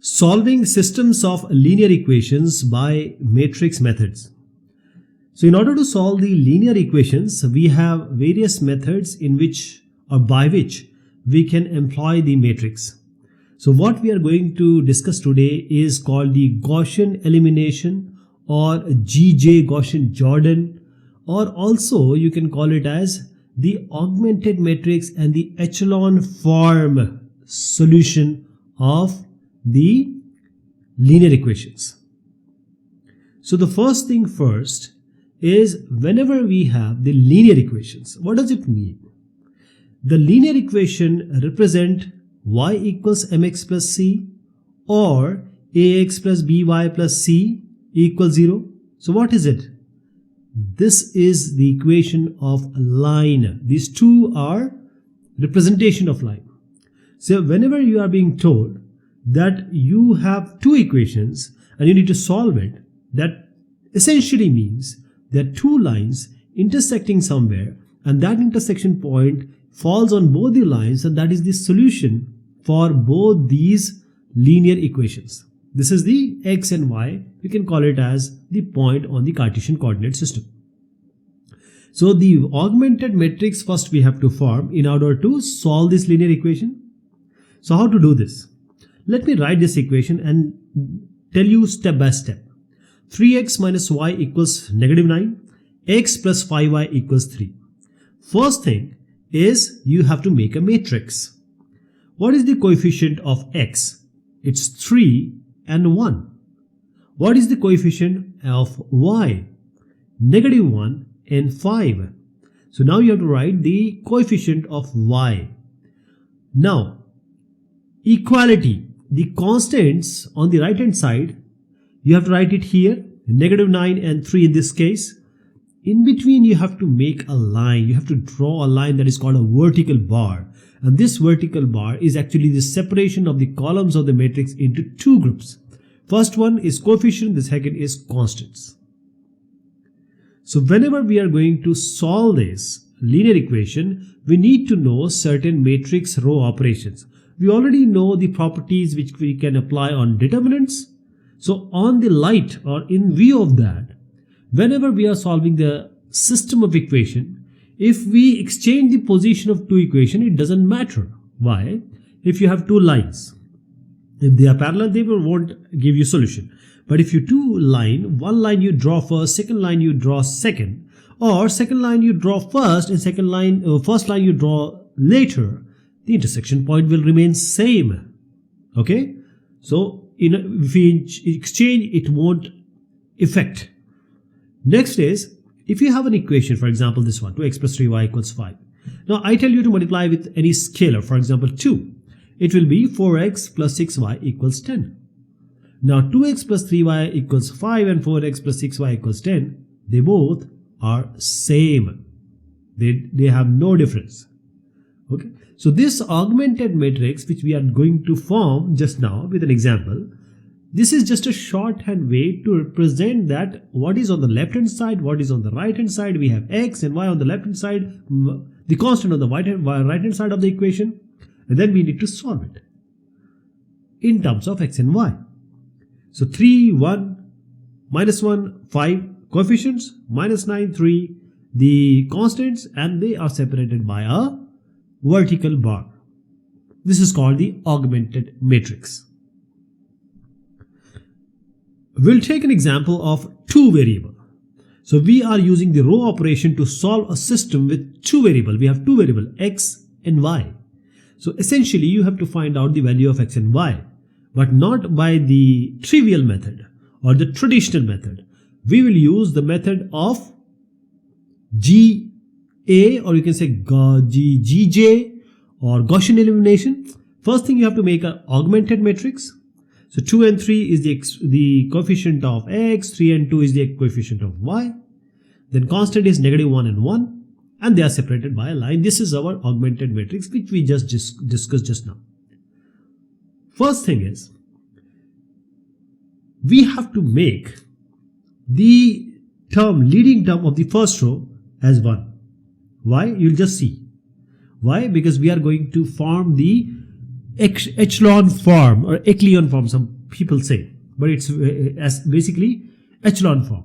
Solving systems of linear equations by matrix methods. So in order to solve the linear equations, we have various methods in which or by which we can employ the matrix. So what we are going to discuss today is called the Gaussian elimination or GJ Gaussian Jordan, or also you can call it as the augmented matrix and the echelon form solution of the linear equations. So the first thing first is, whenever we have the linear equations, what does it mean? The linear equation represent y equals mx plus c or ax plus by plus c equals 0. So what is it? This is the equation of a line. These two are representation of line. So whenever you are being told that you have two equations and you need to solve it, that essentially means there are two lines intersecting somewhere, and that intersection point falls on both the lines, and that is the solution for both these linear equations. This is the x and y. You can call it as the point on the Cartesian coordinate system. So the augmented matrix first we have to form in order to solve this linear equation. So how to do this? Let me write this equation and tell you step by step. 3x minus y equals negative 9, x plus 5y equals 3. First thing is you have to make a matrix. What is the coefficient of x? It's 3 and 1. What is the coefficient of y? Negative 1 and 5. So now you have to write the coefficient of y. Now, equality. The constants on the right hand side, you have to write it here, negative 9 and 3 in this case. In between you have to make a line. You have to draw a line that is called a vertical bar. And this vertical bar is actually the separation of the columns of the matrix into two groups. First one is coefficient, the second is constants. So whenever we are going to solve this linear equation, we need to know certain matrix row operations. We already know the properties which we can apply on determinants. So on the light or in view of that, whenever we are solving the system of equation, if we exchange the position of two equations, it doesn't matter. Why? If you have two lines, if they are parallel, they won't give you solution. But if you two line, one line you draw first, second line you draw second, or second line you draw first and first line you draw later, the intersection point will remain same. Okay, so if we exchange, it won't affect. Next is, if you have an equation, for example this one, 2x plus 3y equals 5. Now I tell you to multiply with any scalar, for example 2. It will be 4x plus 6y equals 10. Now 2x plus 3y equals 5 and 4x plus 6y equals 10. They both are same. They have no difference. Okay. So this augmented matrix which we are going to form just now with an example, this is just a shorthand way to represent that what is on the left hand side, what is on the right hand side. We have x and y on the left hand side, the constant on the right hand side of the equation, and then we need to solve it in terms of x and y. So 3, 1, minus 1, 5 coefficients, minus 9, 3 the constants, and they are separated by a vertical bar. This is called the augmented matrix. We'll take an example of two variable. So we are using the row operation to solve a system with two variable. We have two variable x and y. So essentially you have to find out the value of x and y, but not by the trivial method or the traditional method. We will use the method of GA, or you can say GJ or Gaussian elimination. First thing, you have to make an augmented matrix. So 2 and 3 is the coefficient of x, 3 and 2 is the coefficient of y. Then constant is negative 1 and 1, and they are separated by a line. This is our augmented matrix which we just discussed just now. First thing is, we have to make the leading term of the first row as 1. Why? You'll just see. Why? Because we are going to form the echelon form or echelon form, some people say, but it's as basically echelon form.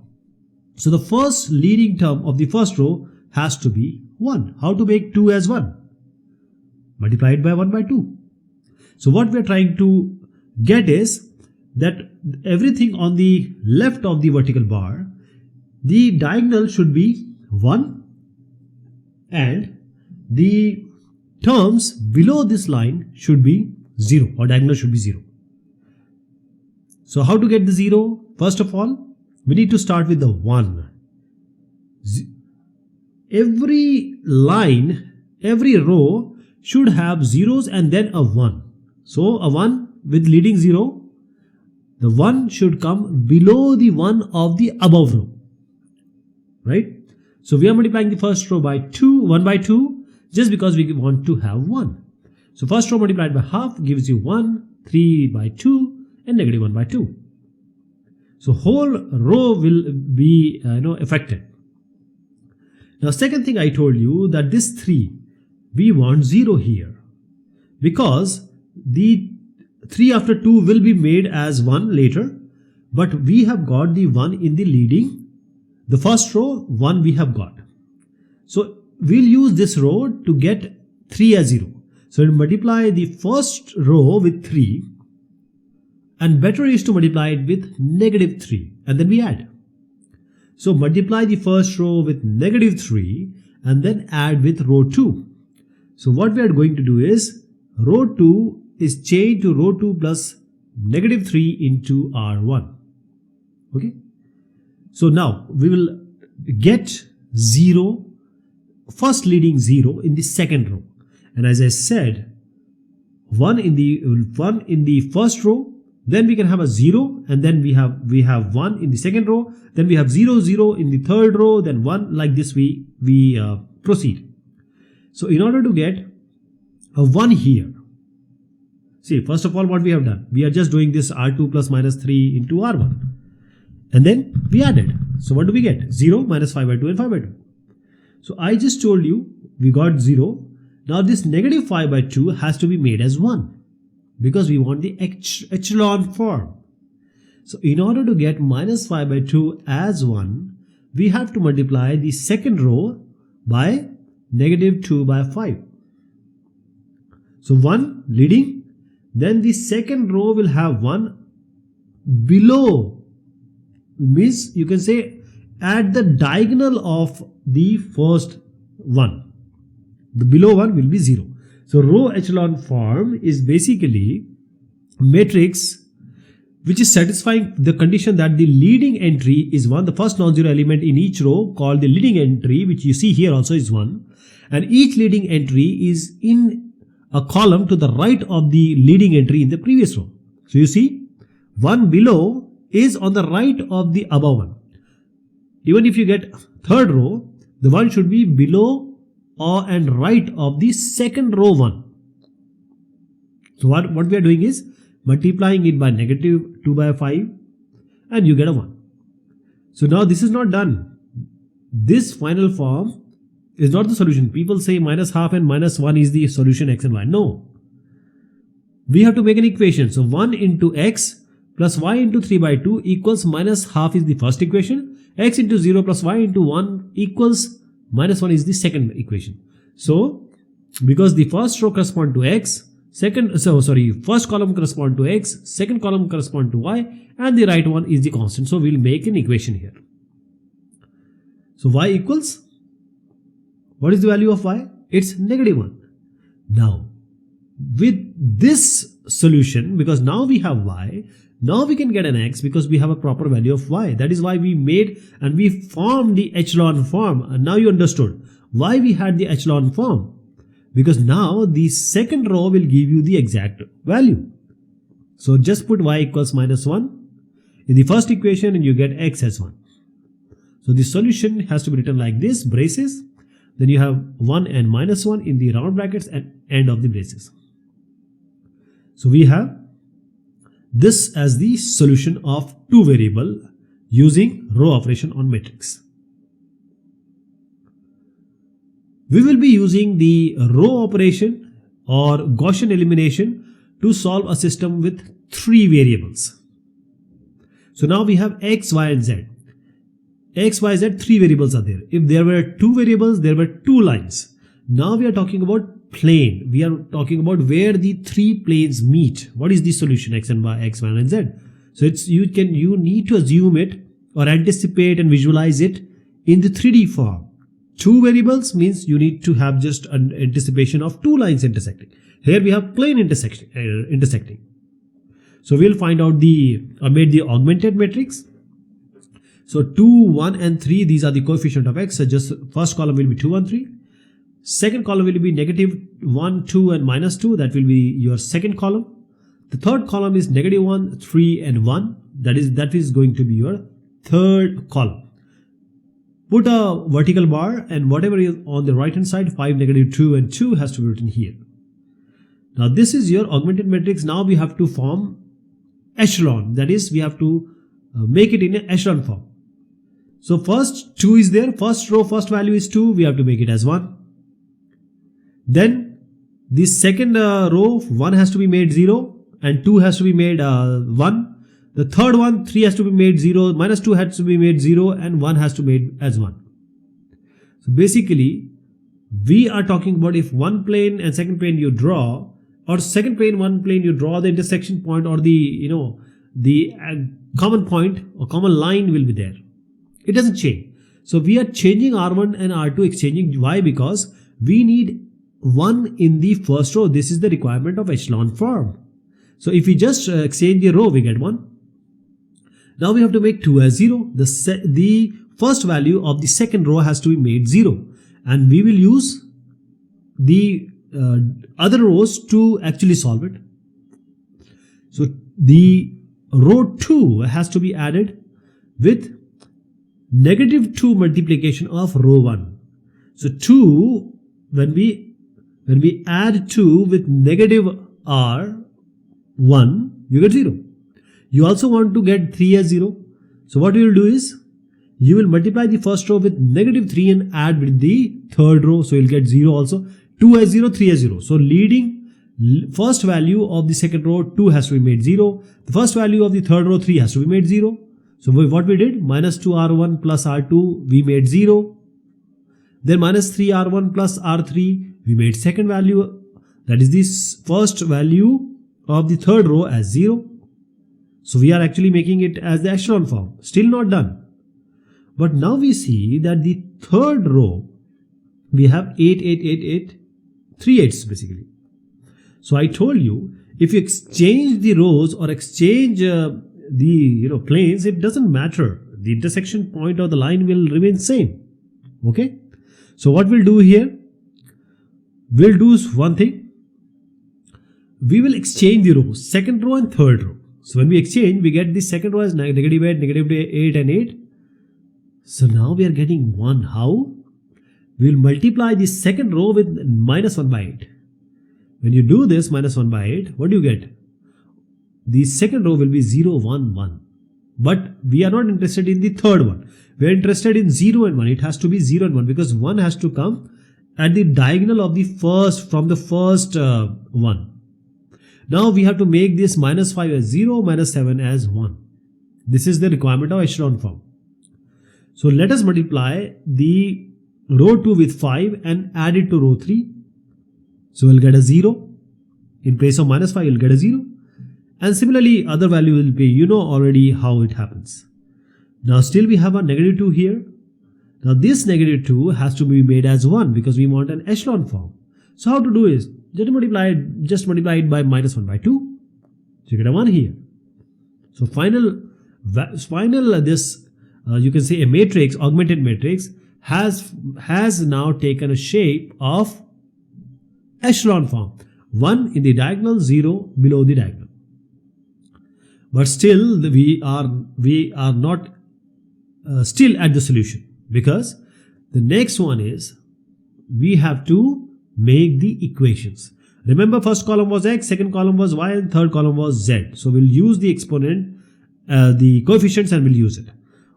So the first leading term of the first row has to be 1. How to make 2 as 1? Multiply it by 1 by 2. So what we are trying to get is that everything on the left of the vertical bar, the diagonal should be 1 and the terms below this line should be 0 or diagonal should be 0. So how to get the 0? First of all, we need to start with the 1. Every line, every row should have zeros and then a 1. So a 1 with leading 0, the 1 should come below the 1 of the above row, right? So we are multiplying the first row by 2, 1 by 2, just because we want to have 1. So first row multiplied by half gives you 1, 3 by 2 and negative 1 by 2. So whole row will be affected. Now second thing I told you that this 3, we want 0 here because the 3 after 2 will be made as 1 later, but we have got the 1 in the leading, the first row 1 we have got. So we'll use this row to get 3 as 0. So we'll multiply the first row with 3 and better is to multiply it with negative 3 and then we add. So multiply the first row with negative 3 and then add with row 2. So what we are going to do is row 2 is changed to row 2 plus negative 3 into R1. Okay. So now we will get 0, first leading 0 in the second row. And as I said, 1 in the first row, then we can have a 0 and then we have 1 in the second row, then we have 0, 0 in the third row, then 1, like this we proceed. So in order to get a 1 here, see, first of all what we have done, we are just doing this R2 plus minus 3 into R1 and then we added. So what do we get? 0 minus 5 by 2 and 5 by 2. So I just told you we got 0. Now this negative 5 by 2 has to be made as 1 because we want the echelon form. So in order to get minus 5 by 2 as 1, we have to multiply the second row by negative 2 by 5. So 1 leading, then the second row will have 1 below, means you can say at the diagonal of the first one. The below one will be 0. So row echelon form is basically matrix which is satisfying the condition that the leading entry is 1. The first non-zero element in each row called the leading entry, which you see here also, is 1. And each leading entry is in a column to the right of the leading entry in the previous row. So you see, 1 below is on the right of the above one. Even if you get third row, the 1 should be below or and right of the second row 1. So what we are doing is multiplying it by negative 2 by 5 and you get a 1. So now this is not done. This final form is not the solution. People say minus half and minus 1 is the solution x and y. No. We have to make an equation. So 1 into x plus y into 3 by 2 equals minus half is the first equation. X into 0 plus y into 1 equals minus 1 is the second equation. So because the first row corresponds to x, first column corresponds to x, second column corresponds to y, and the right one is the constant. So we'll make an equation here. So y equals, what is the value of y? It's negative 1. Now with this solution, because now we have y, now we can get an x because we have a proper value of y. That is why we made and we formed the echelon form. And now you understood why we had the echelon form. Because now the second row will give you the exact value. So just put y equals minus 1 in the first equation and you get x as 1. So the solution has to be written like this, braces. Then you have 1 and minus 1 in the round brackets and end of the braces. So we have this as the solution of two variable using row operation on matrix. We will be using the row operation or Gaussian elimination to solve a system with 3 variables. So now we have x, y and z. X, y, z, 3 variables are there. If there were 2 variables, there were 2 lines. Now we are talking about plane. We are talking about where the 3 planes meet. What is the solution? X and y, x, y and z. So you need to assume it or anticipate and visualize it in the 3D form. 2 variables means you need to have just an anticipation of 2 lines intersecting. Here we have plane intersecting. So we'll find out made the augmented matrix. So 2, 1 and 3, these are the coefficient of x. So just first column will be 2, 1, 3. Second column will be negative 1, 2 and minus 2. That will be your second column. The third column is negative 1, 3 and 1. That is going to be your third column. Put a vertical bar and whatever is on the right hand side, 5, negative 2 and 2 has to be written here. Now this is your augmented matrix. Now we have to form echelon. That is, we have to make it in an echelon form. So first 2 is there. First row, first value is 2. We have to make it as 1. Then the second row, 1 has to be made 0 and 2 has to be made 1. The third one, 3 has to be made 0, minus 2 has to be made 0 and 1 has to be made as 1. So basically, we are talking about if one plane and second plane you draw, or second plane, one plane you draw, the intersection point or the common point or common line will be there. It doesn't change. So we are changing R1 and R2 exchanging. Why? Because we need 1 in the first row. This is the requirement of echelon form. So if we just exchange the row, we get 1. Now we have to make 2 as 0. The first value of the second row has to be made 0. And we will use the other rows to actually solve it. So the row 2 has to be added with negative 2 multiplication of row 1. So 2, when we add 2 with negative R1, you get 0. You also want to get 3 as 0. So what you will do is, you will multiply the first row with negative 3 and add with the third row. So you'll get 0 also. 2 as 0, 3 as 0. So leading first value of the second row, 2 has to be made 0. The first value of the third row, 3 has to be made 0. So what we did, minus 2R1 plus R2, we made 0. Then minus 3R1 plus R3, we made second value. That is this first value of the third row as 0. So we are actually making it as the echelon form. Still not done. But now we see that the third row, we have 8, 8, 8, 8, 3 8s basically. So I told you, if you exchange the rows or exchange the planes, it doesn't matter. The intersection point or the line will remain same. Okay. So what we'll do here, we'll do one thing. We will exchange the rows, second row and third row. So when we exchange, we get the second row as negative 8, negative 8 and 8. So now we are getting 1. How? We will multiply the second row with minus 1 by 8. When you do this, minus 1 by 8, what do you get? The second row will be 0, 1, 1. But we are not interested in the third one. We are interested in 0 and 1. It has to be 0 and 1 because 1 has to come at the diagonal of the first, from the first one. Now we have to make this minus 5 as 0, minus 7 as 1. This is the requirement of echelon form. So let us multiply the row 2 with 5 and add it to row 3. So we'll get a 0. In place of minus 5, you'll get a 0. And similarly, other value will be, you know already how it happens. Now still we have a negative 2 here. Now this negative 2 has to be made as 1 because we want an echelon form. So how to do is, just multiply it by minus 1 by 2. So you get a 1 here. So final this you can say a matrix, augmented matrix, has now taken a shape of echelon form. 1 in the diagonal, 0 below the diagonal. But still we are not still at the solution, because the next one is we have to make the equations. Remember, first column was x, second column was y, and third column was z. So we'll use the exponent, the coefficients, and we'll use it.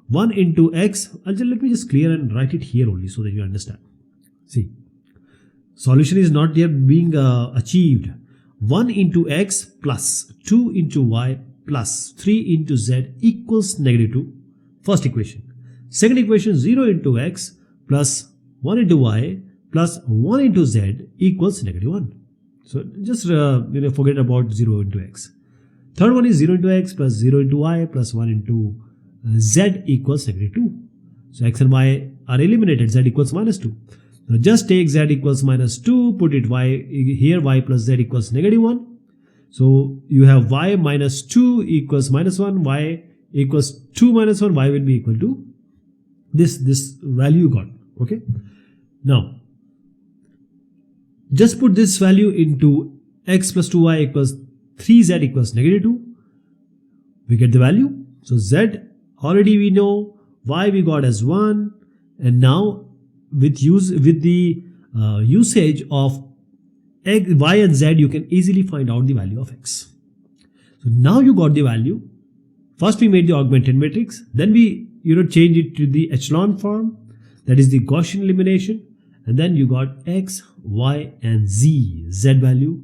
1 into x, let me just clear and write it here only so that you understand. See, solution is not yet being achieved. 1 into x plus 2 into y plus 3 into z equals -2. First equation. Second equation, 0 into x plus 1 into y plus 1 into z equals -1. So just forget about 0 into x. Third one is 0 into x plus 0 into y plus 1 into z equals -2. So x and y are eliminated, z equals -2. Now just take z equals -2, put it y here, y plus z equals -1. So you have y minus 2 equals -1, y equals 2 minus 1, y will be equal to this value you got. Okay. Now just put this value into x plus 2y equals 3z equals -2. We get the value. So z already we know, y we got as 1, and now with the usage of x, y and z, you can easily find out the value of x. So now you got the value. First we made the augmented matrix, then we change it to the echelon form, that is the Gaussian elimination, and then you got x, y and z value,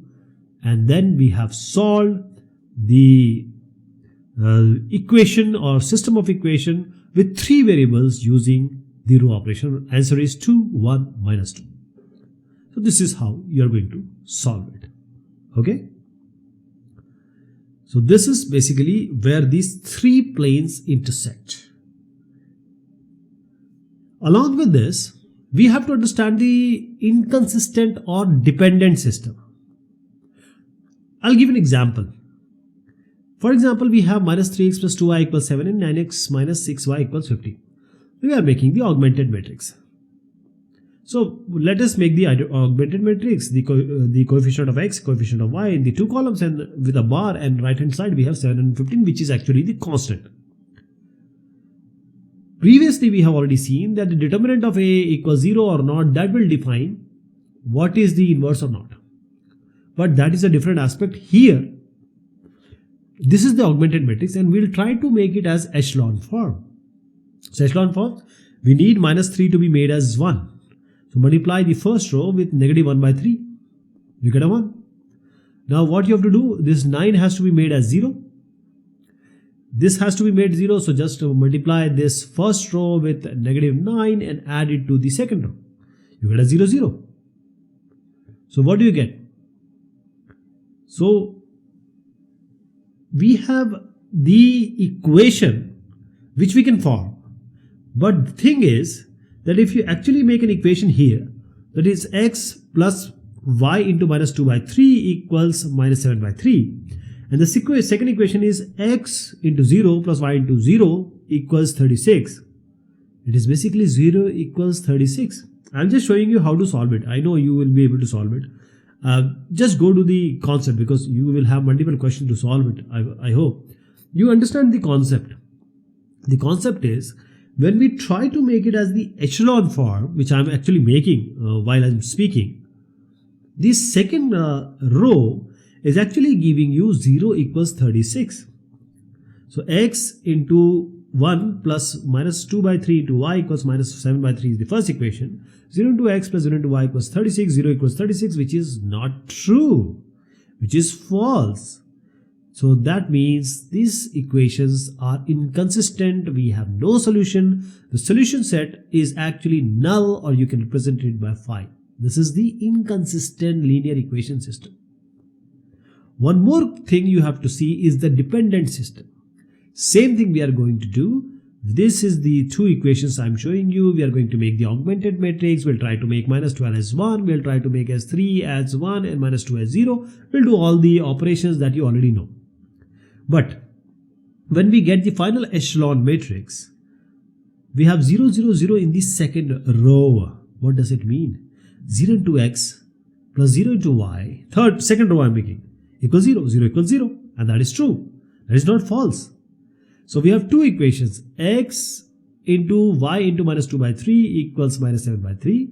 and then we have solved the equation or system of equation with 3 variables using the row operation. Answer is 2, 1, -2. So this is how you are going to solve it. Okay. So this is basically where these 3 planes intersect. Along with this, we have to understand the inconsistent or dependent system. I'll give an example. For example, we have -3x plus 2y equals 7 and 9x minus 6y equals 50. We are making the augmented matrix. So let us make the augmented matrix, the coefficient of x, coefficient of y in the 2 columns, and with a bar, and right hand side we have 7 and 15, which is actually the constant. Previously we have already seen that the determinant of a equals 0 or not, that will define what is the inverse or not. But that is a different aspect. Here this is the augmented matrix, and we'll try to make it as echelon form. So echelon form, we need -3 to be made as 1. So multiply the first row with -1/3. You get a 1. Now what you have to do, this 9 has to be made as 0. This has to be made 0. So just multiply this first row with -9 and add it to the second row. You get a 0, 0. So what do you get? So we have the equation which we can form. But the thing is that if you actually make an equation here, that is x plus y into -2/3 equals -7/3, and the second equation is x into 0 plus y into 0 equals 36. It is basically 0 equals 36. I'm just showing you how to solve it. I know you will be able to solve it. Just go to the concept, because you will have multiple questions to solve it. I hope you understand the concept. The concept is, when we try to make it as the echelon form, which I'm actually making while I'm speaking, this second row is actually giving you 0 equals 36. So x into 1 plus -2/3 into y equals -7/3 is the first equation. 0 into x plus 0 into y equals 36, 0 equals 36, which is not true, which is false. So that means these equations are inconsistent. We have no solution. The solution set is actually null, or you can represent it by phi. This is the inconsistent linear equation system. One more thing you have to see is the dependent system. Same thing we are going to do. This is the 2 equations I'm showing you. We are going to make the augmented matrix. We'll try to make -12 as 1. We'll try to make as 3 as 1 and -2 as 0. We'll do all the operations that you already know. But when we get the final echelon matrix, we have 0, 0, 0 in the second row. What does it mean? 0 into x plus 0 into y, second row I'm making, equals 0, 0 equals 0. And that is true. That is not false. So we have 2 equations, x into y into -2/3 equals -7/3,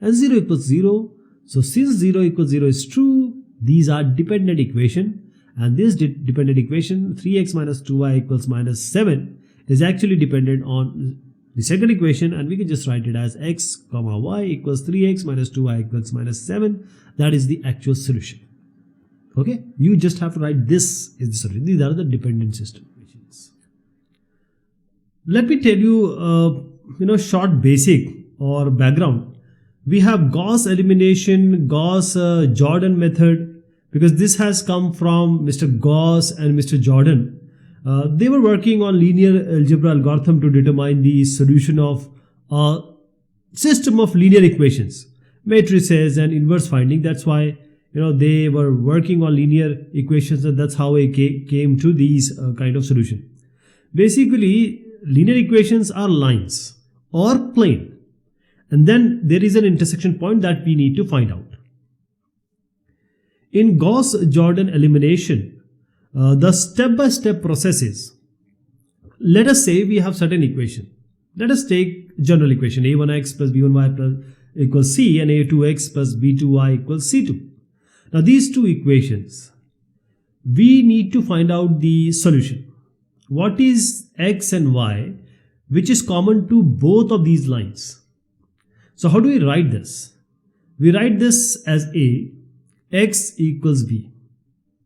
and 0 equals 0. So since 0 equals 0 is true, these are dependent equation. And this dependent equation, 3x minus 2y equals -7, is actually dependent on the second equation, and we can just write it as x comma y equals 3x minus 2y equals -7. That is the actual solution. Okay, you just have to write this is the solution. These are the dependent system equations. Let me tell you, short basic or background. We have Gauss elimination, Gauss Jordan method, because this has come from Mr. Gauss and Mr. Jordan. They were working on linear algebra algorithm to determine the solution of a system of linear equations, matrices and inverse finding. That's why they were working on linear equations, and that's how it came to these kind of solution. Basically, linear equations are lines or plane, and then there is an intersection point that we need to find out. In Gauss-Jordan elimination, the step-by-step process is, let us say we have certain equation. Let us take general equation a1x plus b1y plus equals c and a2x plus b2y equals c2. Now these two equations, we need to find out the solution. What is x and y which is common to both of these lines? So how do we write this? We write this as a, x equals b.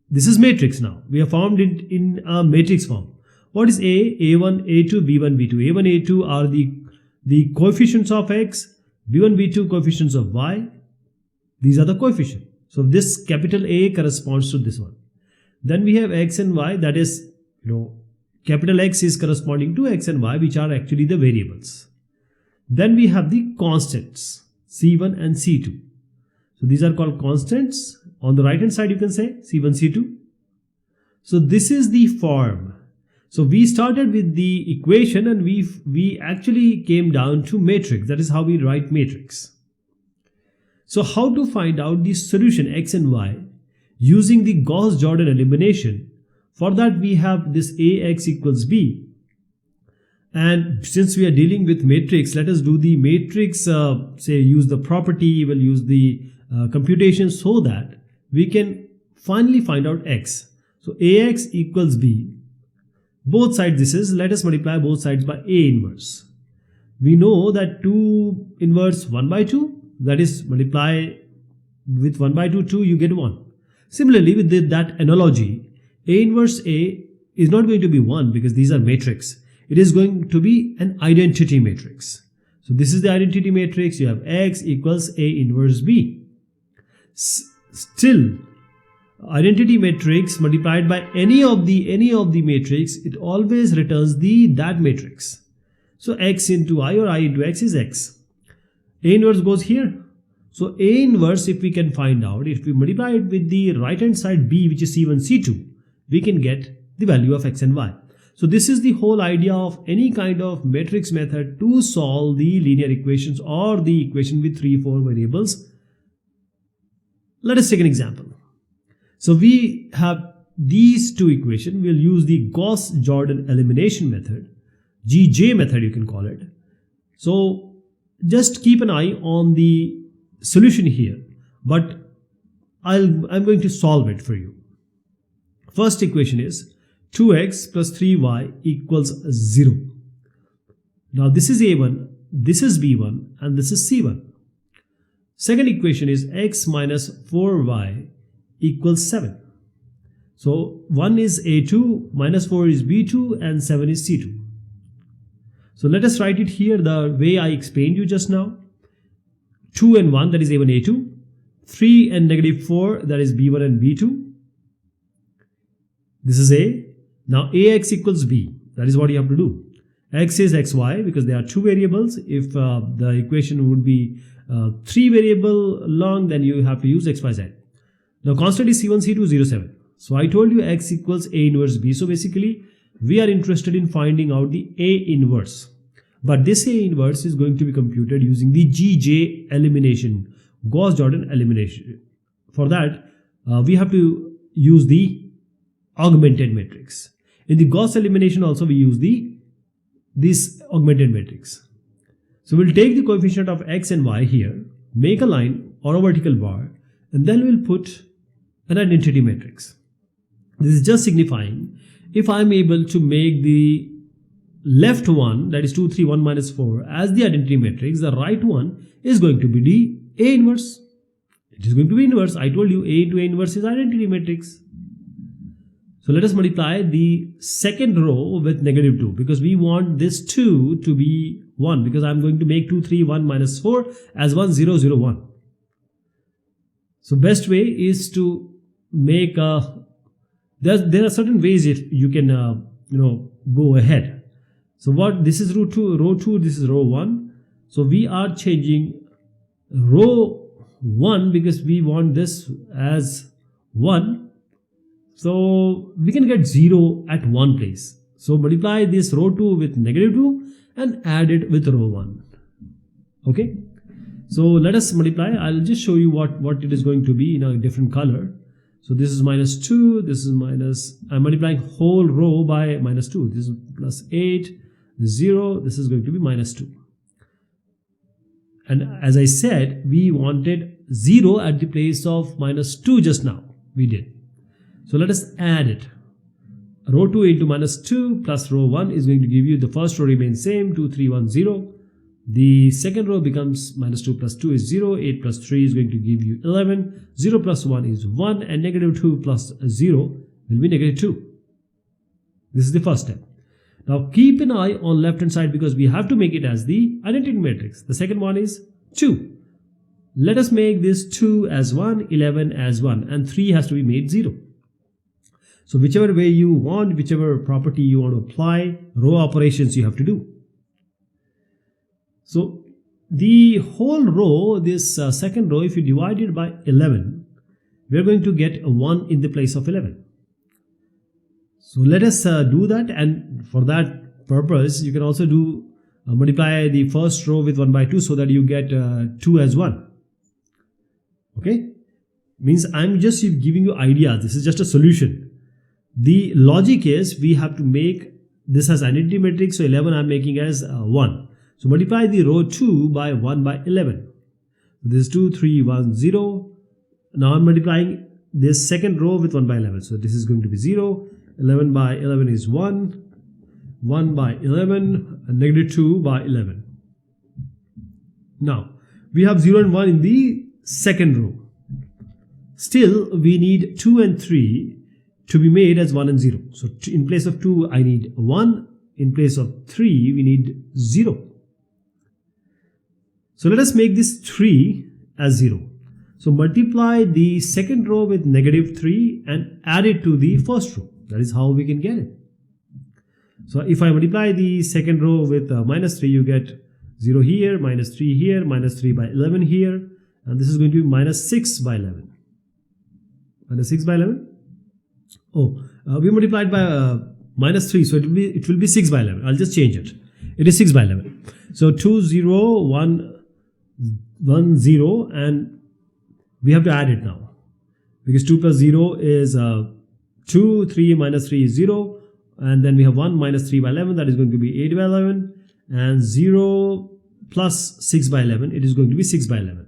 This is matrix now. We have formed it in a matrix form. What is a? a1, a2, b1, b2. a1, a2 are the coefficients of x, b1, b2 coefficients of y. These are the coefficients. So this capital A corresponds to this one. Then we have x and y, that is, capital X is corresponding to x and y, which are actually the variables. Then we have the constants, c1 and c2. So these are called constants. On the right hand side you can say c1, c2. So this is the form. So we started with the equation and we actually came down to matrix. That is how we write matrix. So how to find out the solution x and y using the Gauss-Jordan elimination? For that we have this ax equals b. And since we are dealing with matrix, let us do the matrix, say use the property, we'll use the computation so that we can finally find out x. So ax equals b. Both sides this is, let us multiply both sides by a inverse. We know that 2 inverse 1 by 2, that is multiply with 1 by 2, 2, you get 1. Similarly with that analogy, a inverse a is not going to be 1 because these are matrix. It is going to be an identity matrix. So this is the identity matrix. You have x equals a inverse b. Still, identity matrix multiplied by any of the matrix, it always returns that matrix. So x into I or I into x is x. A inverse goes here. So A inverse, if we can find out, if we multiply it with the right hand side b, which is c1, c2, we can get the value of x and y. So this is the whole idea of any kind of matrix method to solve the linear equations or the equation with 3-4 variables. Let us take an example. So we have these two equations. We'll use the Gauss-Jordan elimination method, GJ method you can call it. So just keep an eye on the solution here, but I'm going to solve it for you. First equation is 2x plus 3y equals 0. Now this is a1, this is b1, and this is c1. Second equation is x minus 4y equals 7. So 1 is a2, minus 4 is b2, and 7 is c2. So let us write it here the way I explained you just now. 2 and 1, that is a1, a2. 3 and negative 4, that is b1 and b2. This is a. Now ax equals b. That is what you have to do. X is xy because there are two variables. If the equation would be 3 variable long, then you have to use x, y, z. Now constant is c1, c2, 0, 7. So I told you x equals a inverse b. So basically we are interested in finding out the a inverse. But this a inverse is going to be computed using the GJ elimination, Gauss-Jordan elimination. For that, we have to use the augmented matrix. In the Gauss elimination also we use this augmented matrix. So we'll take the coefficient of x and y here, make a line or a vertical bar, and then we'll put an identity matrix. This is just signifying if I'm able to make the left one, that is 2, 3, 1, minus 4 as the identity matrix, the right one is going to be the A inverse. It is going to be inverse. I told you A into A inverse is identity matrix. So let us multiply the second row with -2 because we want this 2 to be 1 because I'm going to make 2, 3, 1 minus 4 as 1, 0, 0, 1. So best way is to make there are certain ways you can go ahead. So what this is row 2, this is row 1. So we are changing row 1 because we want this as 1. So we can get 0 at one place. So multiply this row 2 with -2 and add it with row 1. Okay. So let us multiply. I'll just show you what it is going to be in a different color. So this is -2. This is minus. I'm multiplying whole row by -2. This is +8. 0. This is going to be -2. And as I said, we wanted 0 at the place of -2 just now. We did. So let us add it. Row 2 into -2 plus row 1 is going to give you the first row remains same 2, 3, 1, 0. The second row becomes -2 plus 2 is 0. 8 plus 3 is going to give you 11. 0 plus 1 is 1 and -2 plus 0 will be -2. This is the first step. Now keep an eye on left hand side because we have to make it as the identity matrix. The second one is 2. Let us make this 2 as 1, 11 as 1 and 3 has to be made 0. So whichever way you want, whichever property you want to apply, row operations you have to do. So the whole row, this second row, if you divide it by 11, we are going to get a 1 in the place of 11. So let us do that, and for that purpose, you can also do multiply the first row with 1 by 2 so that you get 2 as 1. Okay? Means I'm just giving you ideas. This is just a solution. The logic is we have to make this as identity matrix. So 11 I'm making as 1. So multiply the row 2 by 1 by 11. This is 2, 3, 1, 0. Now I'm multiplying this second row with 1 by 11. So this is going to be 0. 11 by 11 is 1. 1 by 11 and -2 by 11. Now we have 0 and 1 in the second row. Still we need 2 and 3 to be made as 1 and 0. So in place of 2 I need 1. In place of 3 we need 0. So let us make this 3 as 0. So multiply the second row with -3 and add it to the first row. That is how we can get it. So if I multiply the second row with -3, you get 0 here, -3 here, -3 by 11 here, and this is going to be -6 by 11. -6 by 11? Oh, we multiplied by -3, so it will be 6 by 11. I'll just change it. It is 6 by 11. So 2, 0, 1, 1, 0, and we have to add it now because 2 plus 0 is 2, 3 minus 3 is 0, and then we have 1 minus 3 by 11, that is going to be 8 by 11, and 0 plus 6 by 11, it is going to be 6 by 11.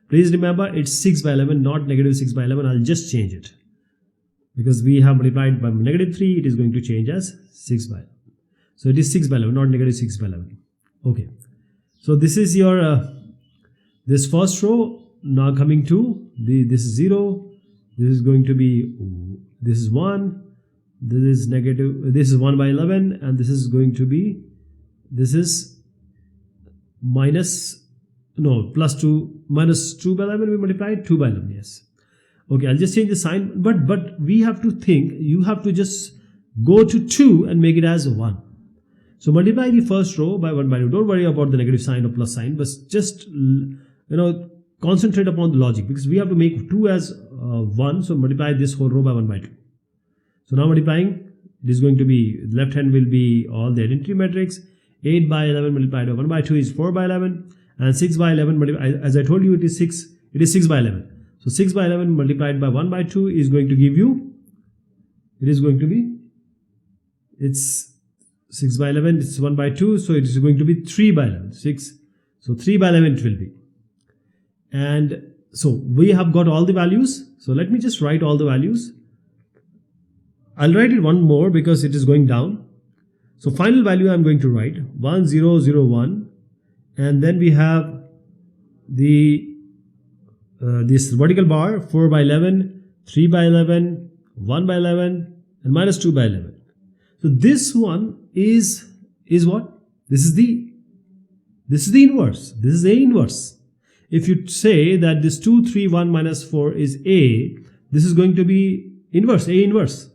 Please remember it's 6 by 11, not -6 by 11. I'll just change it because we have multiplied by -3, it is going to change as 6 by 11. So it is 6 by 11, not -6 by 11. Okay, so this is your this first row. Now coming to this is 0, this is going to be, this is 1, this is negative, this is 1 by 11, and this is going to be, this is plus 2, minus 2 by 11, we multiplied 2 by 11, yes. Okay, I'll just change the sign, but we have to think, you have to just go to 2 and make it as 1. So multiply the first row by 1 by 2. Don't worry about the negative sign or plus sign, but just, concentrate upon the logic because we have to make 2 as 1. So multiply this whole row by 1 by 2. So now multiplying, it is going to be, left hand will be all the identity matrix. 8 by 11 multiplied by 1 by 2 is 4 by 11, and 6 by 11 as I told you, it is 6 by 11. So 6 by 11 multiplied by 1 by 2 is going to give you, it is going to be, it's 6 by 11, it's 1 by 2, so it is going to be 3 by 11, 6, so 3 by 11 it will be. And so we have got all the values. So let me just write all the values. I'll write it one more because it is going down. So final value I'm going to write 1001, and then we have the this vertical bar 4 by 11, 3 by 11, 1 by 11 and minus 2 by 11. So this one is what? This is the inverse. This is A inverse. If you say that this 2, 3, 1 minus 4 is A, this is going to be inverse, A inverse.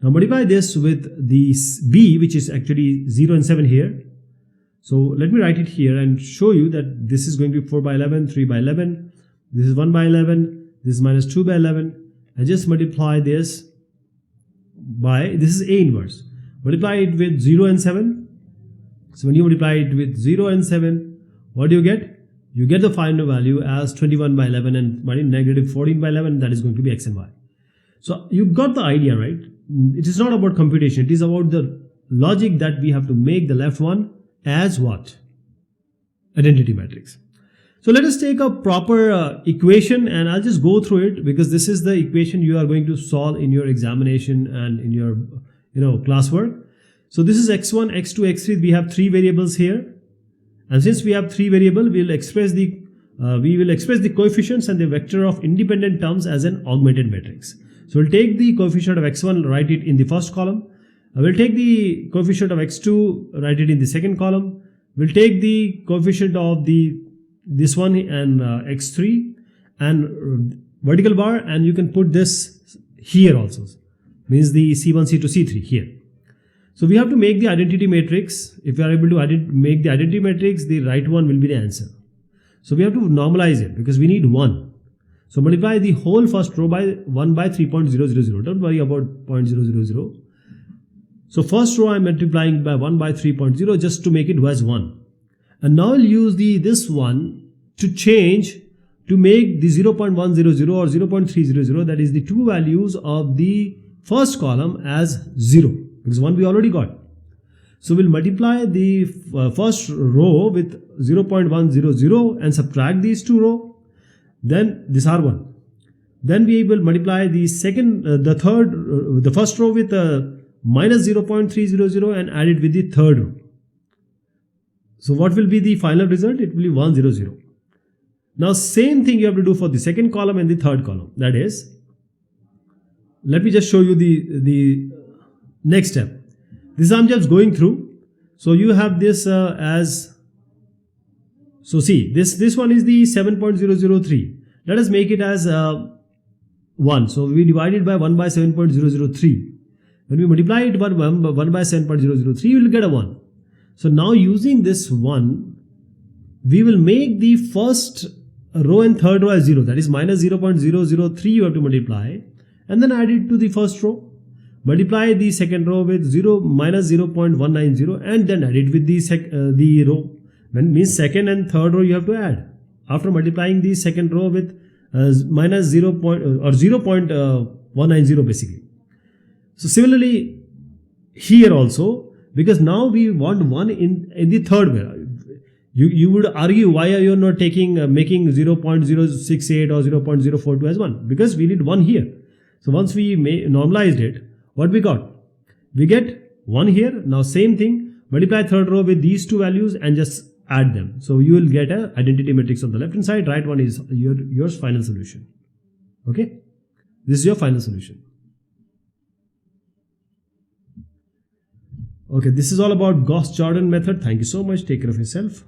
Now multiply this with the B, which is actually 0 and 7 here. So let me write it here and show you that this is going to be 4 by 11, 3 by 11, this is 1 by 11, this is minus 2 by 11, and just multiply this by, this is A inverse. Multiply it with 0 and 7. So when you multiply it with 0 and 7, what do you get? You get the final value as 21 by 11 and negative 14 by 11. That is going to be X and Y. So you got the idea, right? It is not about computation. It is about the logic that we have to make the left one as what? Identity matrix. So let us take a proper equation and I'll just go through it because this is the equation you are going to solve in your examination and in your classwork. So this is x1, x2, x3. We have 3 variables here. And since we have 3 variables, we will express the coefficients and the vector of independent terms as an augmented matrix. So we'll take the coefficient of x1, write it in the first column. We'll take the coefficient of x2, write it in the second column. We'll take the coefficient of this one and x3 and vertical bar, and you can put this here also, means the C1, C2, C3 here. So we have to make the identity matrix. If we are able to make the identity matrix, the right one will be the answer. So we have to normalize it because we need 1. So multiply the whole first row by 1 by 3.000. Don't worry about 0.000. So first row I am multiplying by 1 by 3.0 just to make it as 1. And now I'll use this one to change to make the 0.100 or 0.300, that is the 2 values of the first column, as 0 because 1 we already got. So we'll multiply the first row with 0.100 and subtract these 2 rows. Then this R1. Then we will multiply the the first row with minus 0.300 and add it with the third row. So what will be the final result? It will be 100. Now same thing you have to do for the second column and the third column. That is, let me just show you the next step. This I'm just going through. So you have this as, so see, this one is the 7.003. Let us make it as 1. So we divide it by 1 by 7.003. When we multiply it by 1 by 7.003, we will get a 1. So now using this 1, we will make the first row and third row as 0. That is minus 0.003 you have to multiply and then add it to the first row. Multiply the second row with minus 0.190 and then add it with the row. When means second and third row you have to add. After multiplying the second row with minus 0.190 basically. So similarly here also, because now we want 1 in the third way. You would argue why are you not making 0.068 or 0.042 as 1? Because we need 1 here. So once we normalized it, what we got? We get 1 here. Now same thing, multiply third row with these 2 values and just add them. So you will get an identity matrix on the left hand side. Right one is your final solution. Okay, this is your final solution. Okay, this is all about Gauss-Jordan method. Thank you so much. Take care of yourself.